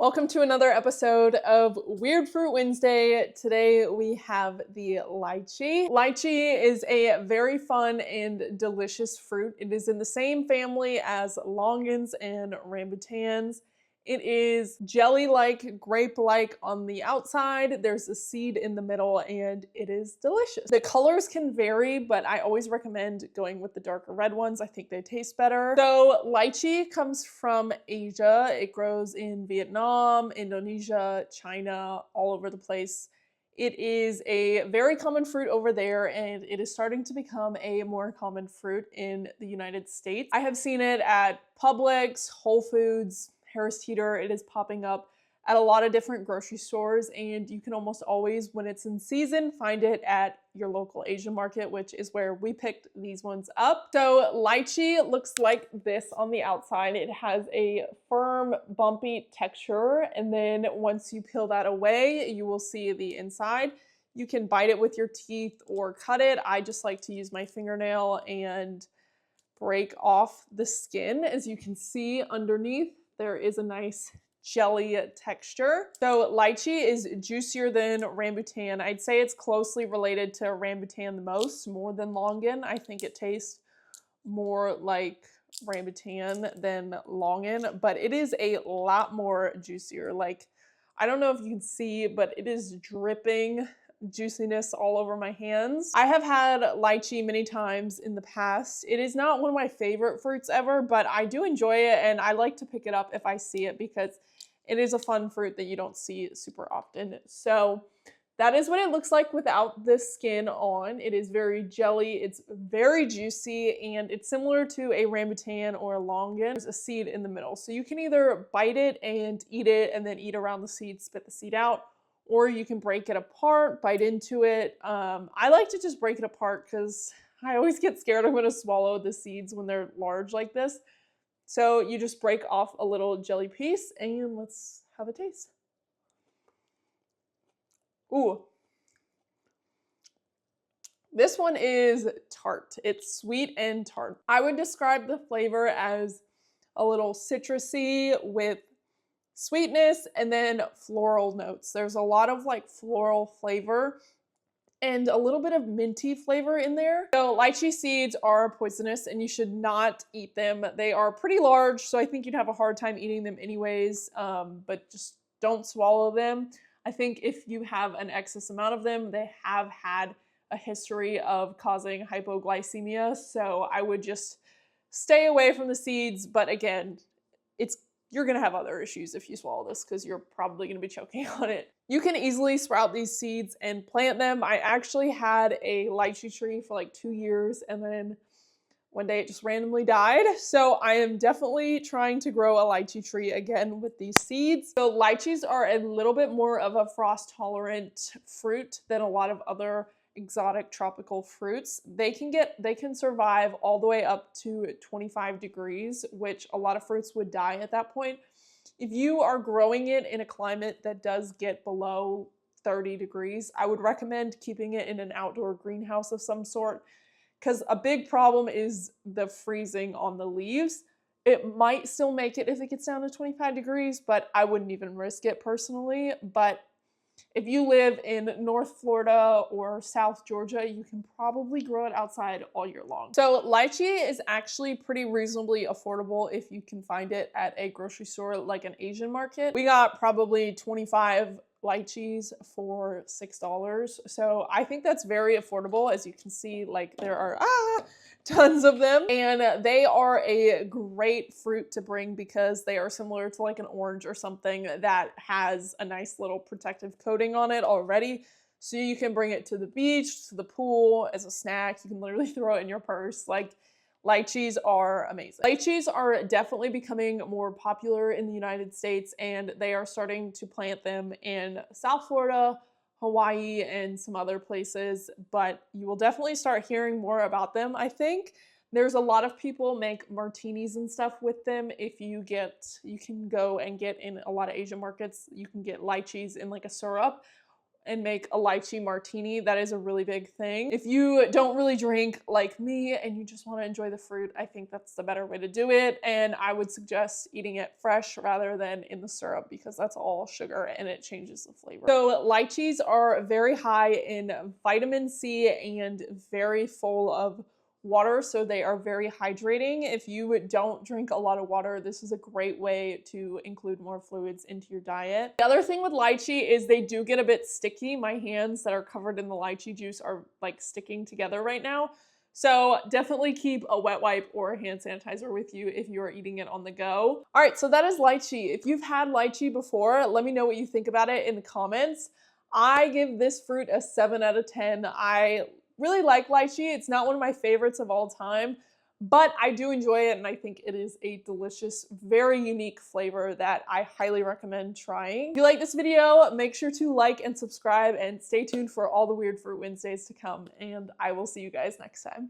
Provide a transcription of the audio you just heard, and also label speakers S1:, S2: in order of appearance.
S1: Welcome to another episode of Weird Fruit Wednesday. Today we have the lychee. Lychee is a very fun and delicious fruit. It is in the same family as longans and rambutans. It is jelly-like, grape-like on the outside. There's a seed in the middle and it is delicious. The colors can vary, but I always recommend going with the darker red ones. I think they taste better. So lychee comes from Asia. It grows in Vietnam, Indonesia, China, all over the place. It is a very common fruit over there, and it is starting to become a more common fruit in the United States. I have seen it at Publix, Whole Foods, Harris Teeter. It is popping up at a lot of different grocery stores, and you can almost always, when it's in season, find it at your local Asian market, which is where we picked these ones up. So lychee looks like this on the outside. It has a firm, bumpy texture, and then once you peel that away, you will see the inside. You can bite it with your teeth or cut it. I just like to use my fingernail and break off the skin. As you can see underneath, there is a nice jelly texture. So lychee is juicier than rambutan. I'd say it's closely related to rambutan the most, more than longan. I think it tastes more like rambutan than longan, but it is a lot more juicier. Like, I don't know if you can see, but it is dripping juiciness all over my hands. I have had lychee many times in the past. It is not one of my favorite fruits ever, but I do enjoy it, and I like to pick it up if I see it because it is a fun fruit that you don't see super often. So that is what it looks like without the skin on. It is very jelly, it's very juicy, and it's similar to a rambutan or a longan. There's a seed in the middle. So you can either bite it and then eat around the seed, spit the seed out, or you can break it apart, bite into it. I like to just break it apart because I always get scared I'm going to swallow the seeds when they're large like this. So you just break off a little jelly piece and let's have a taste. Ooh. This one is tart. It's sweet and tart. I would describe the flavor as a little citrusy with sweetness and then floral notes. There's a lot of like floral flavor and a little bit of minty flavor in there. So lychee seeds are poisonous and you should not eat them. They are pretty large, so I think you'd have a hard time eating them anyways, but just don't swallow them. I think if you have an excess amount of them, they have had a history of causing hypoglycemia, so I would just stay away from the seeds. But again, you're gonna have other issues if you swallow this because you're probably gonna be choking on it. You can easily sprout these seeds and plant them. I actually had a lychee tree for like 2 years, and then one day it just randomly died. So I am definitely trying to grow a lychee tree again with these seeds. So lychees are a little bit more of a frost tolerant fruit than a lot of other exotic tropical fruits. They can survive all the way up to 25 degrees, which a lot of fruits would die at that point. If you are growing it in a climate that does get below 30 degrees, I would recommend keeping it in an outdoor greenhouse of some sort, because a big problem is the freezing on the leaves. It might still make it if it gets down to 25 degrees, but I wouldn't even risk it personally. But if you live in North Florida or South Georgia, you can probably grow it outside all year long. So lychee is actually pretty reasonably affordable if you can find it at a grocery store like an Asian market. We got probably 25 lychees for $6. So I think that's very affordable. As you can see, like there are tons of them, and they are a great fruit to bring because they are similar to like an orange or something that has a nice little protective coating on it already. So you can bring it to the beach, to the pool as a snack. You can literally throw it in your purse. Like, lychees are amazing. Lychees are definitely becoming more popular in the United States, and they are starting to plant them in South Florida, Hawaii, and some other places, but you will definitely start hearing more about them, I think. There's a lot of people make martinis and stuff with them. You can go and get in a lot of Asian markets, you can get lychees in like a syrup, and make a lychee martini. That is a really big thing. If you don't really drink like me and you just want to enjoy the fruit, I think that's the better way to do it. And I would suggest eating it fresh rather than in the syrup because that's all sugar and it changes the flavor. So lychees are very high in vitamin C and very full of water, so they are very hydrating. If you don't drink a lot of water, this is a great way to include more fluids into your diet. The other thing with lychee is they do get a bit sticky. My hands that are covered in the lychee juice are like sticking together right now. So definitely keep a wet wipe or a hand sanitizer with you if you are eating it on the go. All right, so that is lychee. If you've had lychee before, let me know what you think about it in the comments. I give this fruit a 7 out of 10. I really like lychee. It's not one of my favorites of all time, but I do enjoy it and I think it is a delicious, very unique flavor that I highly recommend trying. If you like this video, make sure to like and subscribe and stay tuned for all the Weird Fruit Wednesdays to come, and I will see you guys next time.